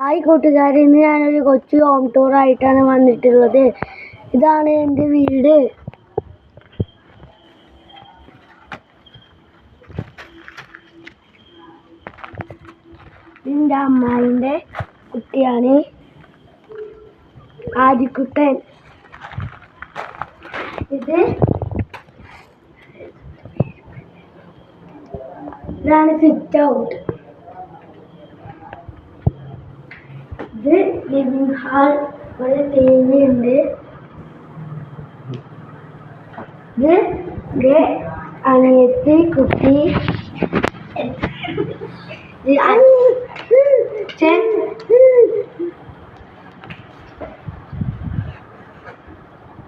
Hi കൂട്ടുകാരെ, ഇന്ന് ഞാനൊരു കൊച്ചു ഹോം ടൂർ ആയിട്ടാണ് വന്നിട്ടുള്ളത്. ഇതാണ് എൻ്റെ വീട്. എൻ്റെ അമ്മായിൻ്റെ കുട്ടിയാണ് ആദിക്കുട്ടൻ. ഇതാണ് സിറ്റ് ഔട്ട്. ഇത് ലിവിംഗ് ഹാൾ. ഒരു TV ഉണ്ട്. ഇത് അനിയത്തി കുട്ടി.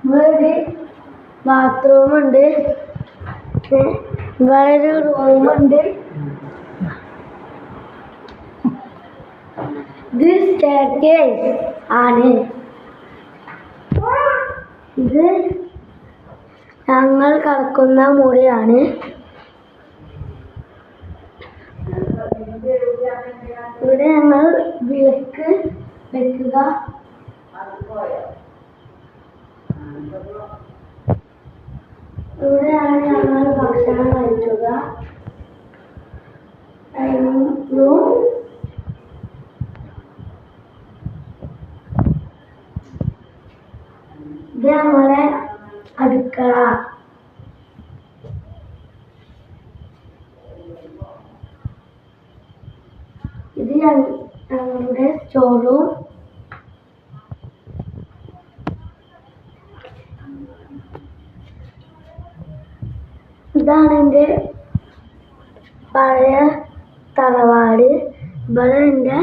ഇവിടെ ബാത്റൂം ഉണ്ട്. ഇവിടെ ഒരു റൂമുണ്ട്. ഇത് സ്റ്റെയർകേസ് ആണ്. ഇത് ഞങ്ങൾ കിടക്കുന്ന മുറിയാണ്. ഇവിടെ ഞങ്ങൾ വിളക്ക് വെക്കുക. ഇവിടെയാണ് ഞങ്ങൾ ഭക്ഷണം കഴിക്കുക. ഇത് നമ്മളെ അടുക്കള. ഇത് ഞങ്ങളുടെ സ്റ്റോറും. ഇതാണ് എൻ്റെ പഴയ തറവാട്. ഇവിടെ എൻ്റെ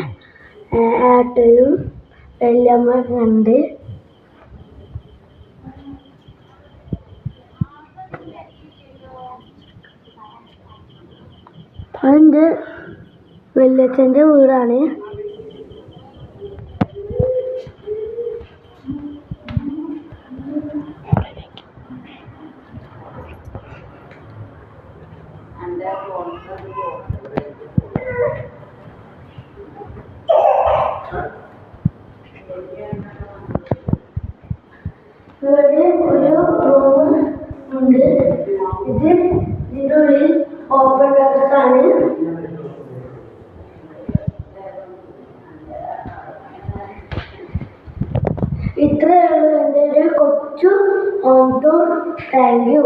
ഏട്ടനും വല്യമ്മയൊക്കെ ഉണ്ട്. അതെൻ്റെ വല്യച്ഛൻ്റെ വീടാണ്. ഇവിടെ ഒരു റൂം ഉണ്ട്. ഇതിനുള്ളിൽ ഓപ്പൺ ടെറസ് ആണ്. ഇത്രയേ ഉള്ളൂ എൻ്റെ ഒരു കൊച്ചു ഹോം ടൂർ. Thank you.